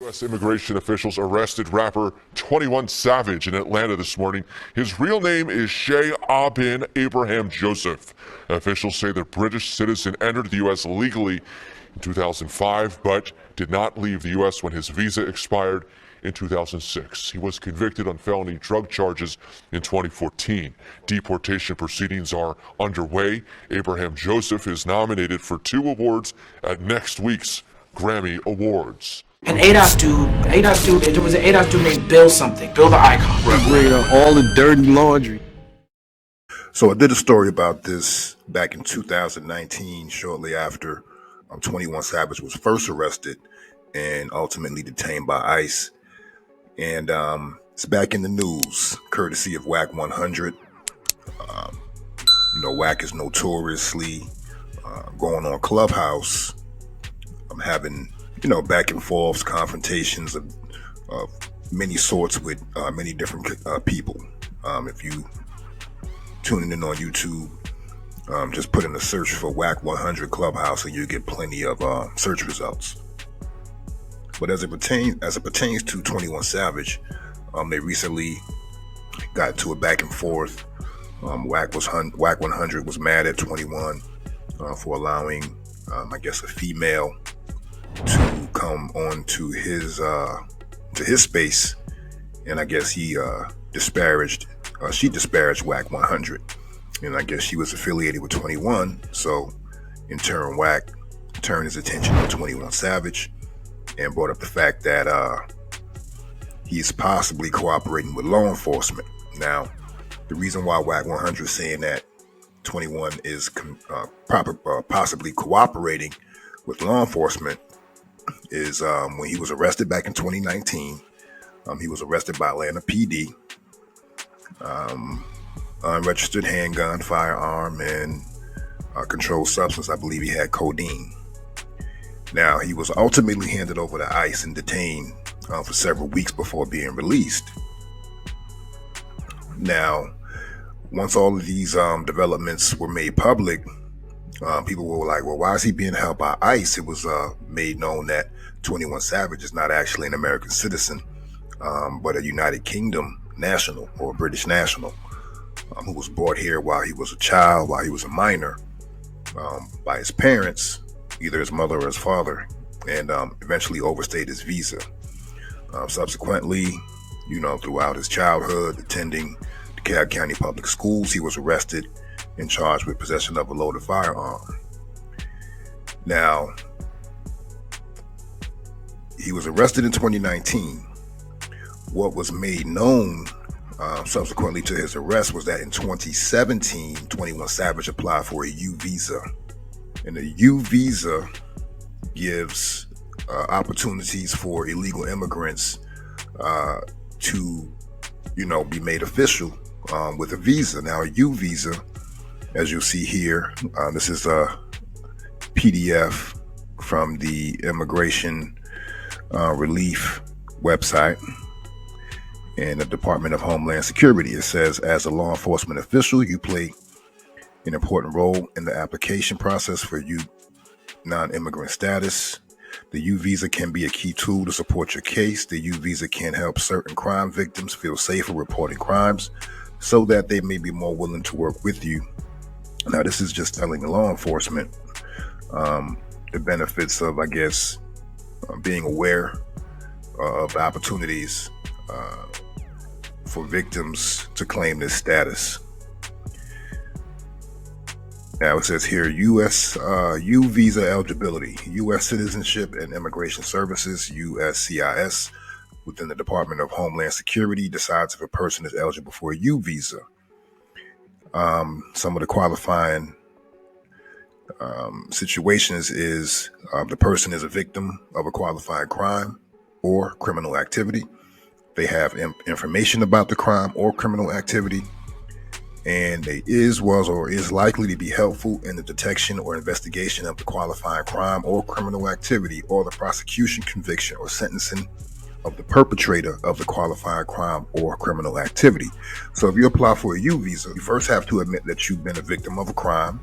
U.S. immigration officials arrested rapper 21 Savage in Atlanta this morning. His real name is Shea bin Abraham Joseph. Officials say the British citizen entered the U.S. legally in 2005, but did not leave the U.S. when his visa expired in 2006. He was convicted on felony drug charges in 2014. Deportation proceedings are underway. Abraham Joseph is nominated for 2 awards at next week's Grammy Awards. An ADOS dude, there was an ADOS dude named Bill something, Bill the Icon. Bring up all the dirty laundry. So I did a story about this back in 2019, shortly after 21 Savage was first arrested and ultimately detained by ICE. And it's back in the news, courtesy of Wack 100. Wack is notoriously going on Clubhouse, having back and forths, confrontations of many sorts with many different people. If you tuning in on YouTube, just put in a search for Wack 100 Clubhouse and you get plenty of search results. But as it pertains to 21 Savage, they recently got into a back and forth. Wack 100 was mad at 21 for allowing, a female to come on to his space, and I guess she disparaged Wack 100, and I guess she was affiliated with 21. So in turn, Wack turned his attention to 21 Savage and brought up the fact that he's possibly cooperating with law enforcement. Now, the reason why Wack 100 is saying that 21 is possibly cooperating with law enforcement is when he was arrested back in 2019. He was arrested by Atlanta PD, unregistered handgun, firearm, and controlled substance. I believe he had codeine. Now, he was ultimately handed over to ICE and detained for several weeks before being released. Now, once all of these developments were made public, people were like, well, why is he being held by ICE? It was made known that 21 Savage is not actually an American citizen, but a United Kingdom national or a British national who was brought here while he was a child, while he was a minor, by his parents, either his mother or his father, and eventually overstayed his visa. Subsequently, throughout his childhood, attending DeKalb County Public Schools, he was arrested and charged with possession of a loaded firearm. Now, he was arrested in 2019. What was made known subsequently to his arrest was that in 2017, 21 Savage applied for a U visa. And a U visa gives opportunities for illegal immigrants to, be made official with a visa. Now, a U visa, as you'll see here, this is a PDF from the Immigration Relief website and the Department of Homeland Security. It says, as a law enforcement official, you play an important role in the application process for U non-immigrant status. The U visa can be a key tool to support your case. The U visa can help certain crime victims feel safer reporting crimes so that they may be more willing to work with you. Now, this is just telling law enforcement the benefits of, being aware of opportunities for victims to claim this status. Now it says here, U visa eligibility, U.S. Citizenship and Immigration Services, USCIS, within the Department of Homeland Security, decides if a person is eligible for a U visa. Some of the qualifying situations is the person is a victim of a qualifying crime or criminal activity. They have information about the crime or criminal activity, and they was or is likely to be helpful in the detection or investigation of the qualifying crime or criminal activity, or the prosecution, conviction, or sentencing of the perpetrator of the qualifying crime or criminal activity. So if you apply for a U visa, you first have to admit that you've been a victim of a crime,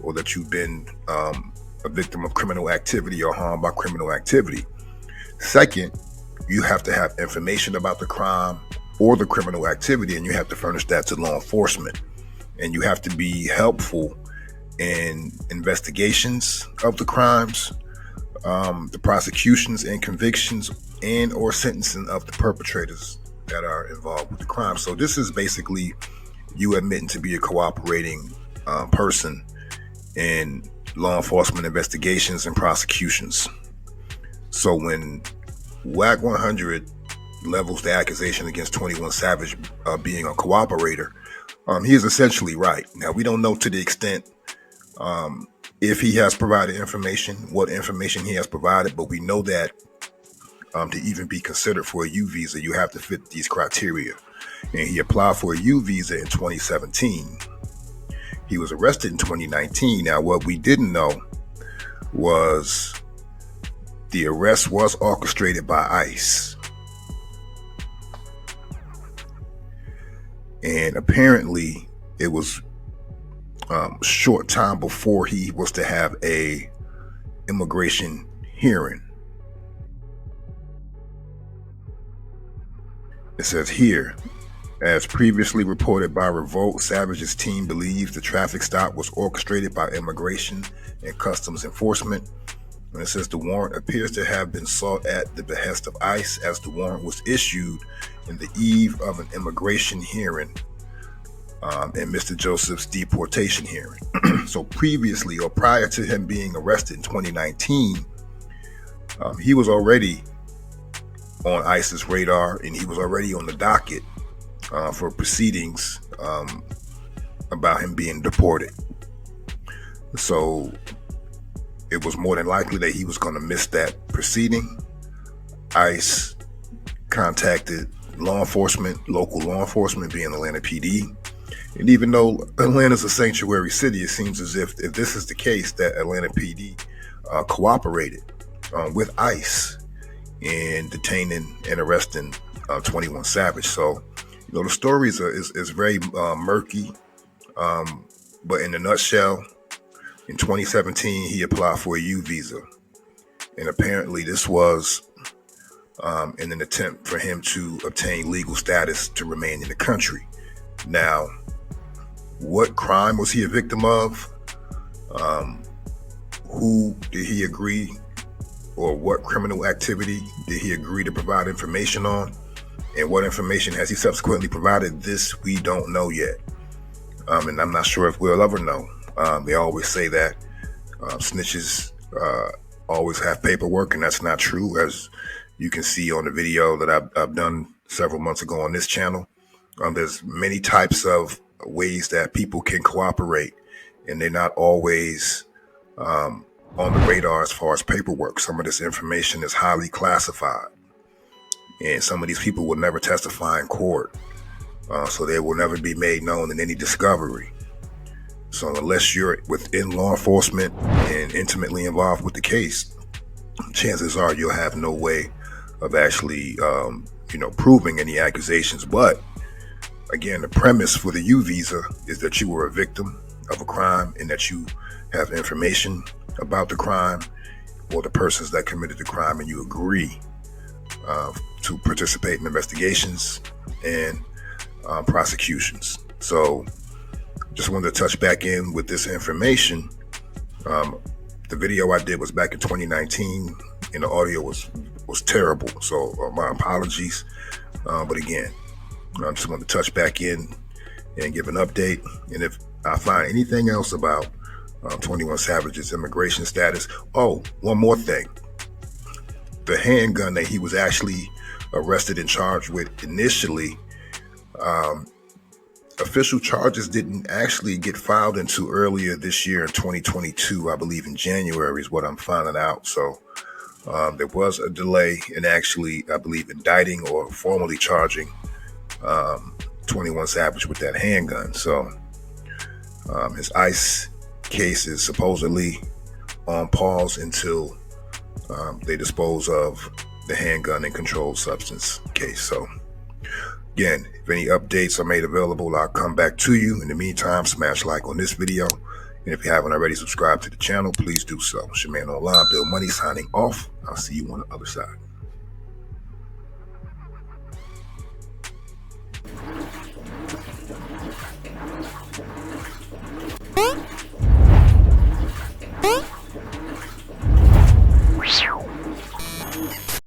or that you've been a victim of criminal activity or harmed by criminal activity. Second, you have to have information about the crime or the criminal activity, and you have to furnish that to law enforcement. And you have to be helpful in investigations of the crimes, the prosecutions and convictions, and or sentencing of the perpetrators that are involved with the crime. So this is basically you admitting to be a cooperating person in law enforcement investigations and prosecutions. So when Wack 100 levels the accusation against 21 Savage being a cooperator, he is essentially right. Now, we don't know to the extent if he has provided information, what information he has provided, but we know that to even be considered for a U visa, you have to fit these criteria. And he applied for a U visa in 2017. He was arrested in 2019. Now, what we didn't know was the arrest was orchestrated by ICE. And apparently it was short time before he was to have a immigration hearing. It says here, as previously reported by Revolt, Savage's team believes the traffic stop was orchestrated by Immigration and Customs Enforcement. And it says the warrant appears to have been sought at the behest of ICE, as the warrant was issued in the eve of an immigration hearing and Mr. Joseph's deportation hearing. So previously, or prior to him being arrested in 2019, he was already on ICE's radar, and he was already on the docket for proceedings about him being deported. So it was more than likely that he was going to miss that proceeding. ICE contacted law enforcement, local law enforcement being Atlanta PD. And even though Atlanta's a sanctuary city, it seems as if this is the case, that Atlanta PD cooperated with ICE in detaining and arresting 21 Savage. So, you know, the story is very murky. But in a nutshell, in 2017, he applied for a U visa. And apparently this was in an attempt for him to obtain legal status to remain in the country. Now, what crime was he a victim of? Who did he agree, or what criminal activity did he agree to provide information on? And what information has he subsequently provided? This we don't know yet. And I'm not sure if we'll ever know. They always say that snitches always have paperwork, and that's not true, as you can see on the video that I've done several months ago on this channel. There's many types of ways that people can cooperate, and they're not always on the radar as far as paperwork. Some of this information is highly classified, and some of these people will never testify in court, so they will never be made known in any discovery. So unless you're within law enforcement and intimately involved with the case, chances are you'll have no way of actually proving any accusations. But again, the premise for the U visa is that you were a victim of a crime and that you have information about the crime or the persons that committed the crime, and you agree to participate in investigations and prosecutions. So just wanted to touch back in with this information. The video I did was back in 2019, and the audio was terrible. So my apologies. But again, I just wanted to touch back in and give an update. And if I find anything else about 21 Savage's immigration status. Oh, one more thing. The handgun that he was actually arrested and charged with initially, official charges didn't actually get filed until earlier this year in 2022. I believe in January is what I'm finding out. So there was a delay in actually, I believe, indicting or formally charging 21 Savage with that handgun. So his ICE case is supposedly on pause until they dispose of the handgun and controlled substance case. So again, if any updates are made available, I'll come back to you. In the meantime, smash like on this video. And if you haven't already subscribed to the channel, please do so. It's your man online, Bill Money, signing off. I'll see you on the other side.